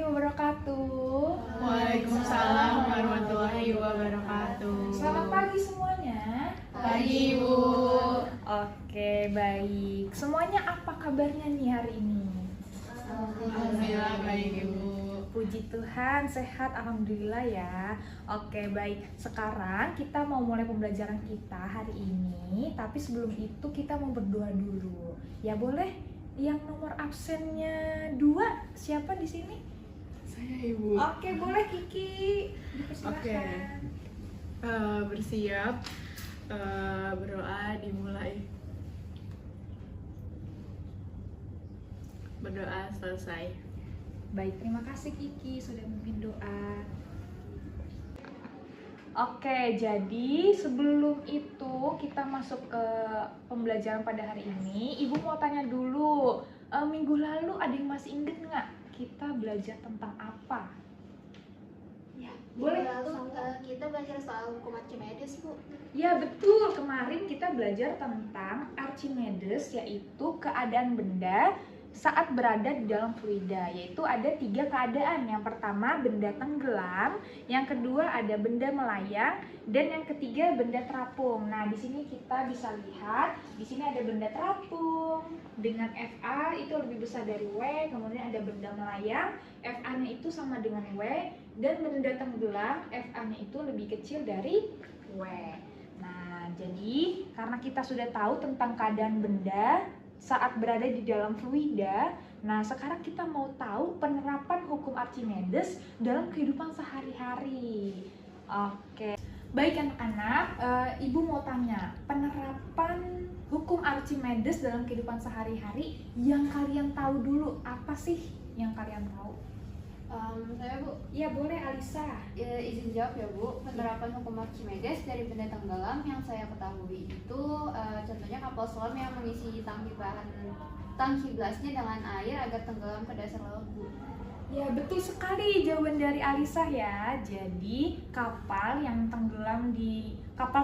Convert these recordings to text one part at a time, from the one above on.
wabarakatuh. Waalaikumsalam warahmatullahi wabarakatuh. Selamat pagi semuanya. Pagi, Bu. Oke, baik. Semuanya apa kabarnya nih hari ini? Alhamdulillah baik, Ibu. Puji Tuhan, sehat, alhamdulillah ya. Oke, baik. Sekarang kita mau mulai pembelajaran kita hari ini, tapi sebelum itu kita mau berdoa dulu. Ya boleh? Yang nomor absennya 2, siapa di sini? Saya, Ibu. Oke, boleh Kiki. Dipersilakan. Oke. Bersiap. Berdoa dimulai. Berdoa selesai. Baik, terima kasih Kiki sudah memimpin doa. Oke, jadi sebelum itu kita masuk ke pembelajaran pada hari ini. Ibu mau tanya dulu, minggu lalu ada yang masih inget nggak kita belajar tentang apa? Ya, boleh. Lalu kita belajar soal hukum Archimedes, Bu. Ya betul, kemarin kita belajar tentang Archimedes, yaitu keadaan benda saat berada di dalam fluida, yaitu ada 3 keadaan. Yang pertama benda tenggelam, yang kedua ada benda melayang, dan yang ketiga benda terapung. Nah, di sini kita bisa lihat, di sini ada benda terapung dengan FA itu lebih besar dari W, kemudian ada benda melayang, FA-nya itu sama dengan W, dan benda tenggelam, FA-nya itu lebih kecil dari W. Nah, jadi karena kita sudah tahu tentang keadaan benda saat berada di dalam fluida, nah sekarang kita mau tahu penerapan hukum Archimedes dalam kehidupan sehari-hari. Oke, baik anak-anak, ibu mau tanya, penerapan hukum Archimedes dalam kehidupan sehari-hari yang kalian tahu dulu, apa sih yang kalian tahu? Saya, Bu. Ya boleh Alisa. Izin jawab ya, Bu. Penerapan hukum Archimedes dari benda tenggelam yang saya ketahui itu contohnya kapal selam yang mengisi tangki blasnya dengan air agar tenggelam ke dasar laut, Bu. Ya betul sekali jawaban dari Alisa ya. Jadi kapal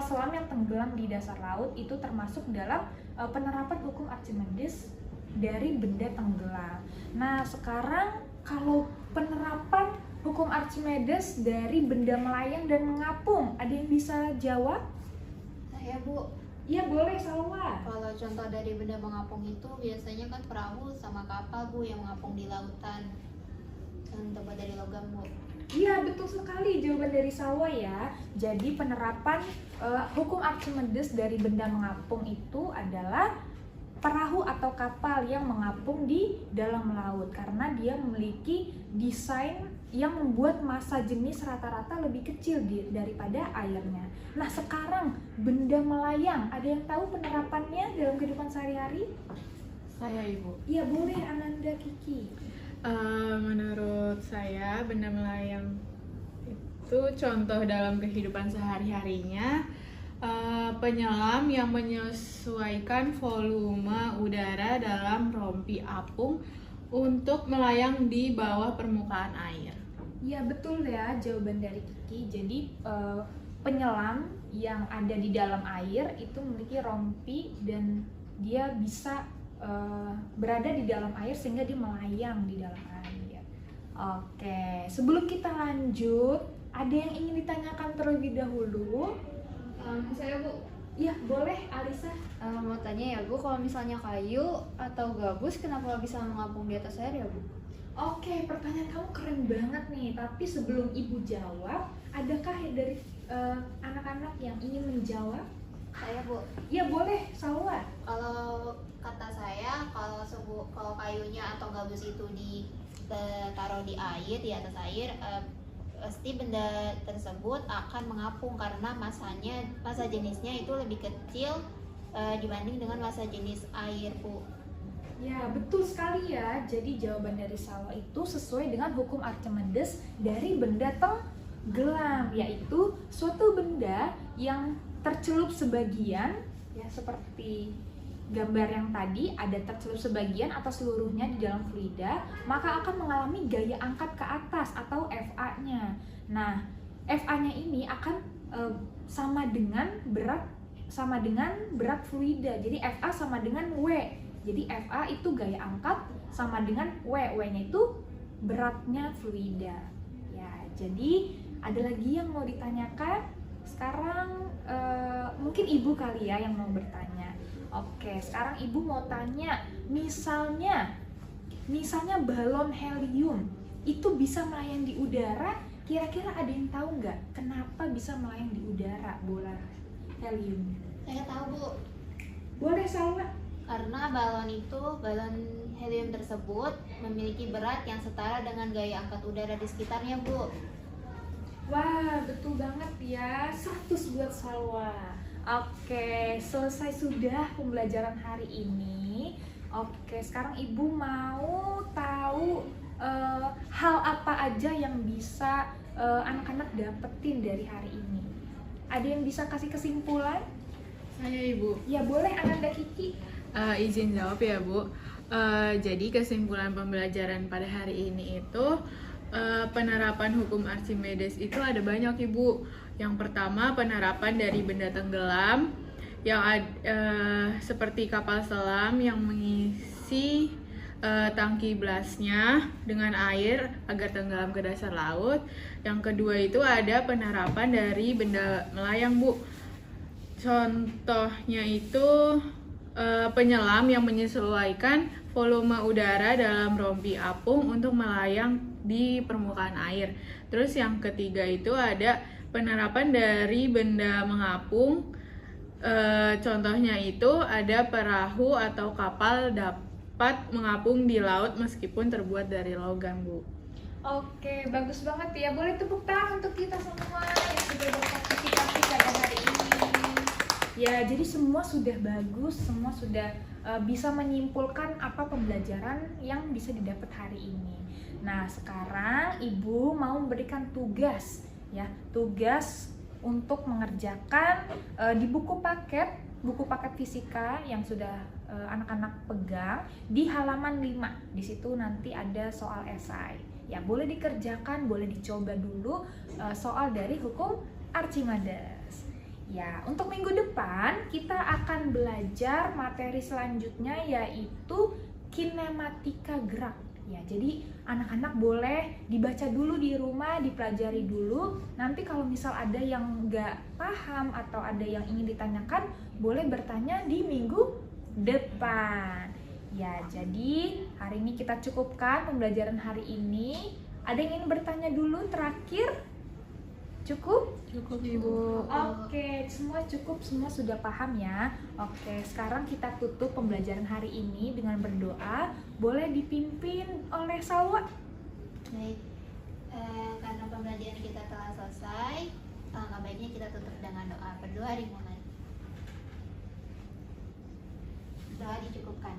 selam yang tenggelam di dasar laut itu termasuk dalam penerapan hukum Archimedes dari benda tenggelam. Nah sekarang kalau penerapan hukum Archimedes dari benda melayang dan mengapung, ada yang bisa jawab? Saya, Bu. Iya boleh, Salwa. Kalau contoh dari benda mengapung itu biasanya kan perahu sama kapal, Bu, yang mengapung di lautan. Dan terbuat dari logam, Bu. Iya betul sekali jawaban dari Salwa ya. Jadi penerapan hukum Archimedes dari benda mengapung itu adalah perahu atau kapal yang mengapung di dalam laut karena dia memiliki desain yang membuat massa jenis rata-rata lebih kecil daripada airnya. Nah sekarang benda melayang, ada yang tahu penerapannya dalam kehidupan sehari-hari? Saya, Ibu. Iya boleh Ananda Kiki. Menurut saya benda melayang itu contoh dalam kehidupan sehari-harinya penyelam yang menyesuaikan volume udara dalam rompi apung untuk melayang di bawah permukaan air. Iya betul ya jawaban dari Kiki. Jadi penyelam yang ada di dalam air itu memiliki rompi dan dia bisa berada di dalam air sehingga dia melayang di dalam air. Oke, sebelum kita lanjut, ada yang ingin ditanyakan terlebih dahulu? Saya, Bu. Iya boleh Alisa. Mau tanya ya, Bu, kalau misalnya kayu atau gabus kenapa bisa mengapung di atas air ya, Bu? Oke, pertanyaan kamu keren banget nih. Tapi sebelum ibu jawab, adakah dari anak-anak yang ingin menjawab? Saya, Bu. Iya boleh, Salwa. Kalau kata saya, kalau kayunya atau gabus itu ditaruh di air, di atas air, pasti benda tersebut akan mengapung karena massa jenisnya itu lebih kecil dibanding dengan massa jenis air, Bu. Ya betul sekali ya. Jadi jawaban dari Salwa itu sesuai dengan hukum Archimedes dari benda tenggelam, yaitu suatu benda yang tercelup sebagian, ya seperti gambar yang tadi ada tercelup sebagian atau seluruhnya di dalam fluida, maka akan mengalami gaya angkat ke atas atau FA-nya. Nah, FA-nya ini akan sama dengan berat fluida. Jadi FA sama dengan W. Jadi FA itu gaya angkat sama dengan W. W-nya itu beratnya fluida. Ya, jadi ada lagi yang mau ditanyakan? Sekarang mungkin ibu kali ya yang mau bertanya. Oke, sekarang ibu mau tanya, misalnya balon helium itu bisa melayang di udara, kira-kira ada yang tahu nggak kenapa bisa melayang di udara bola helium? Saya tahu Bu, Boleh Salwa? karena balon helium tersebut memiliki berat yang setara dengan gaya angkat udara di sekitarnya Bu. Wah, betul banget ya. 100 buat Salwa. Oke, selesai sudah pembelajaran hari ini. Oke, sekarang ibu mau tahu hal apa aja yang bisa anak-anak dapetin dari hari ini. Ada yang bisa kasih kesimpulan? Saya Ibu. Ya boleh, Ananda Kiki. Izin jawab ya Bu. Jadi kesimpulan pembelajaran pada hari ini itu penerapan hukum Archimedes itu ada banyak Ibu. Yang pertama penerapan dari benda tenggelam yang seperti kapal selam yang mengisi tangki blasnya dengan air agar tenggelam ke dasar laut. Yang kedua itu ada penerapan dari benda melayang Bu. Contohnya itu penyelam yang menyesuaikan volume udara dalam rompi apung untuk melayang di permukaan air. Terus yang ketiga itu ada penerapan dari benda mengapung. Contohnya itu ada perahu atau kapal dapat mengapung di laut meskipun terbuat dari logam Bu. Oke, bagus banget ya. Boleh tepuk tangan untuk kita semua yang sudah berpartisipasi pada hari ini. Ya, jadi semua sudah bagus, semua sudah bisa menyimpulkan apa pembelajaran yang bisa didapat hari ini. Nah, sekarang Ibu mau memberikan tugas, ya, tugas untuk mengerjakan di buku paket fisika yang sudah anak-anak pegang di halaman 5. Di situ nanti ada soal esai. Ya, boleh dikerjakan, boleh dicoba dulu soal dari hukum Archimedes. Ya, untuk minggu depan kita akan belajar materi selanjutnya yaitu kinematika gerak. Ya, jadi anak-anak boleh dibaca dulu di rumah, dipelajari dulu. Nanti kalau misal ada yang nggak paham atau ada yang ingin ditanyakan, boleh bertanya di minggu depan. Ya, jadi hari ini kita cukupkan pembelajaran hari ini. Ada yang ingin bertanya dulu terakhir? Cukup? Cukup Ibu. Oke, semua cukup, semua sudah paham ya. Oke, sekarang kita tutup pembelajaran hari ini dengan berdoa. Boleh dipimpin oleh Salwa. Baik, karena pembelajaran kita telah selesai, alangkah baiknya kita tutup dengan doa. Berdoa dimulai. Doa dicukupkan.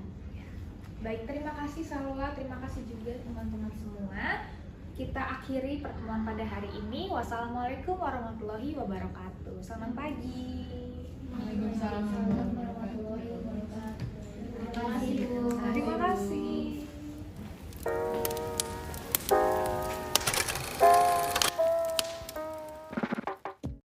Baik, terima kasih Salwa, terima kasih juga teman-teman semua. Kita akhiri pertemuan pada hari ini. Wassalamualaikum warahmatullahi wabarakatuh. Selamat pagi. Waalaikumsalam warahmatullahi wabarakatuh.